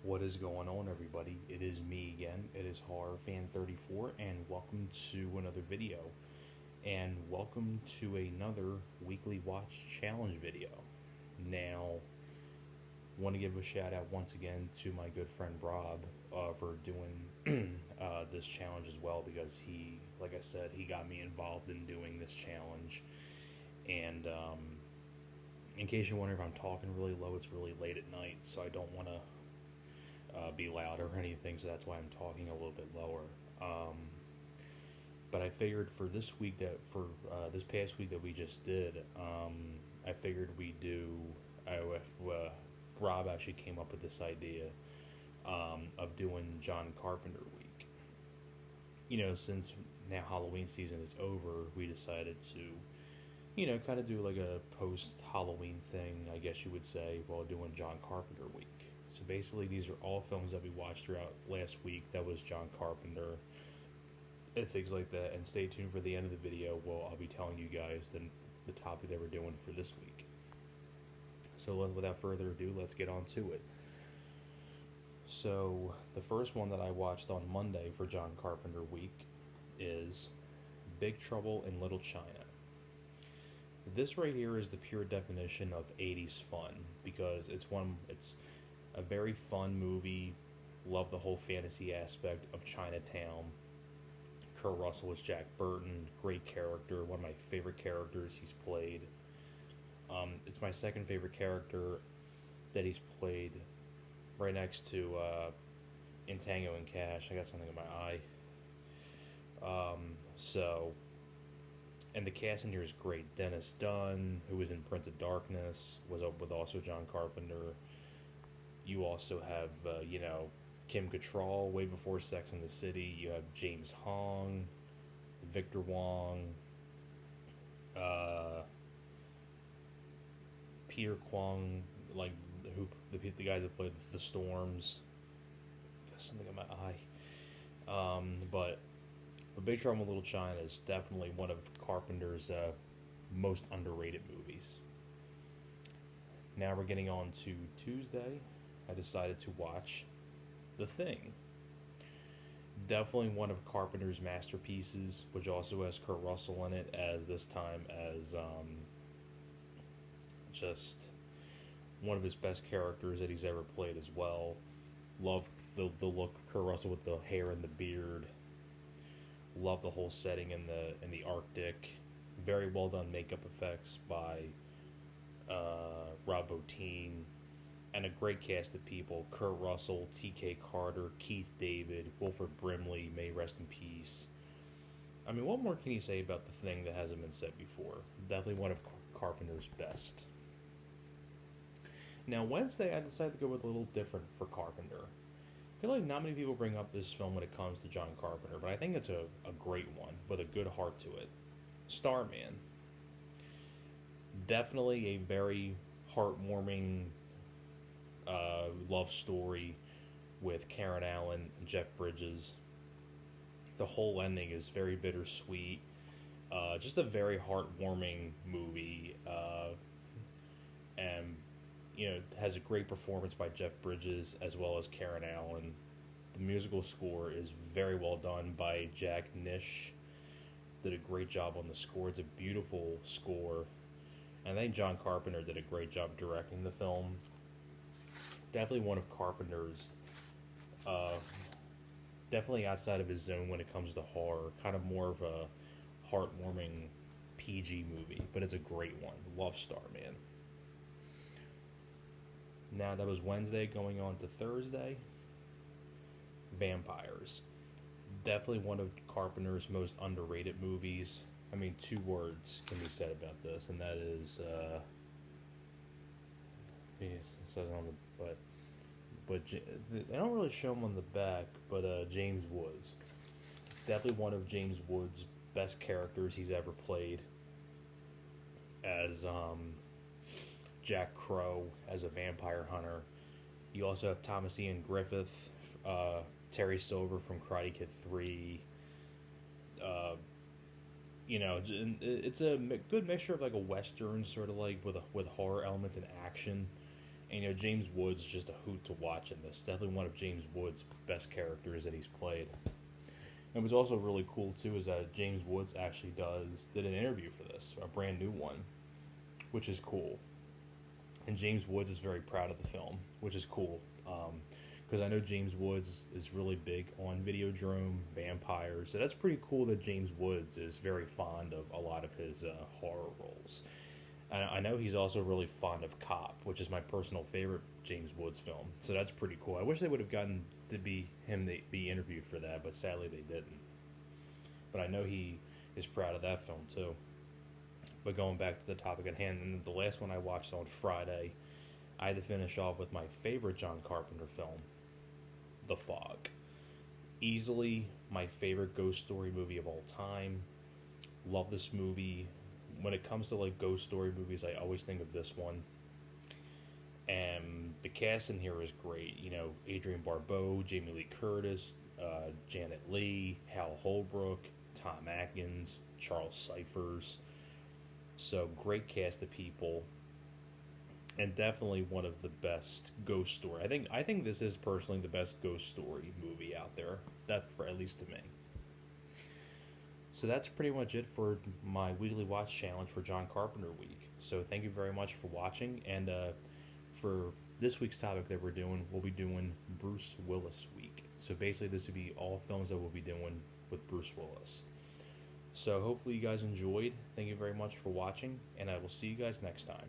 What is going on, everybody? It is me again. It is Horror Fan 34, and welcome to another video. And welcome to another weekly watch challenge video. Now, want to give a shout out once again to my good friend Rob for doing this challenge as well, because he, like I said, he got me involved in doing this challenge. And in case you're wondering if I'm talking really low, it's really late at night, so I don't want to be loud or anything, so that's why I'm talking a little bit lower. But I figured for this week, this past week that we just did, I figured we'd do. Rob actually came up with this idea of doing John Carpenter week. You know, since now Halloween season is over, we decided to, kind of do like a post-Halloween thing, I guess you would say, while doing John Carpenter week. So basically, these are all films that we watched throughout last week. That was John Carpenter and things like that. And stay tuned for the end of the video. Well, I'll be telling you guys the topic that we're doing for this week. So without further ado, let's get on to it. So the first one that I watched on Monday for John Carpenter week is Big Trouble in Little China. This right here is the pure definition of 80s fun, because it's a very fun movie. Love the whole fantasy aspect of Chinatown. Kurt Russell is Jack Burton. Great character. One of my favorite characters he's played. It's my second favorite character that he's played, right next to in Tango and Cash. I got something in my eye. And the cast in here is great. Dennis Dunn, who was in Prince of Darkness, was up with also John Carpenter. You also have, Kim Cattrall, way before Sex and the City. You have James Hong, Victor Wong, Peter Kwong, like the guys that played the Storms. Got something in my eye. But Big Trouble in Little China is definitely one of Carpenter's most underrated movies. Now we're getting on to Tuesday. I decided to watch The Thing. Definitely one of Carpenter's masterpieces, which also has Kurt Russell in it, as this time as just one of his best characters that he's ever played as well. Loved the look of Kurt Russell with the hair and the beard. Love the whole setting in the Arctic. Very well done makeup effects by Rob Bottin. And a great cast of people: Kurt Russell, T.K. Carter, Keith David, Wilford Brimley, may rest in peace. I mean, what more can you say about The Thing that hasn't been said before? Definitely one of Carpenter's best. Now, Wednesday, I decided to go with a little different for Carpenter. I feel like not many people bring up this film when it comes to John Carpenter, but I think it's a great one with a good heart to it. Starman. Definitely a very heartwarming love story with Karen Allen and Jeff Bridges. The whole ending is very bittersweet. Just a very heartwarming movie. And, has a great performance by Jeff Bridges as well as Karen Allen. The musical score is very well done by Jack Nish. Did a great job on the score. It's a beautiful score. And I think John Carpenter did a great job directing the film. Definitely one of Carpenter's, definitely outside of his zone when it comes to horror. Kind of more of a heartwarming PG movie, but it's a great one. Love Starman. Now that was Wednesday, going on to Thursday. Vampires. Definitely one of Carpenter's most underrated movies. I mean, two words can be said about this, and that is, it says on the, but they don't really show him on the back, but James Woods. Definitely one of James Woods' best characters he's ever played, as Jack Crow, as a vampire hunter. You also have Thomas Ian Griffith, Terry Silver from Karate Kid 3. It's a good mixture of like a western, sort of like with horror elements and action. And James Woods is just a hoot to watch in this. Definitely one of James Woods' best characters that he's played. And what's also really cool too is that James Woods actually did an interview for this, a brand new one, which is cool. And James Woods is very proud of the film, which is cool. Because I know James Woods is really big on Videodrome, vampires, so that's pretty cool that James Woods is very fond of a lot of his horror roles. I know he's also really fond of Cop, which is my personal favorite James Woods film, so that's pretty cool. I wish they would have gotten to be interviewed for that, but sadly they didn't. But I know he is proud of that film too. But going back to the topic at hand, and the last one I watched on Friday, I had to finish off with my favorite John Carpenter film, The Fog. Easily my favorite ghost story movie of all time. Love this movie. When it comes to like ghost story movies, I always think of this one. And the cast in here is great. Adrienne Barbeau, Jamie Lee Curtis, Janet Leigh, Hal Holbrook, Tom Atkins, Charles Cyphers. So great cast of people. And definitely one of the best ghost story. I think this is personally the best ghost story movie out there. That for at least to me. So that's pretty much it for my weekly watch challenge for John Carpenter week. So thank you very much for watching. And for this week's topic that we'll be doing Bruce Willis week. So basically this would be all films that we'll be doing with Bruce Willis. So hopefully you guys enjoyed. Thank you very much for watching. And I will see you guys next time.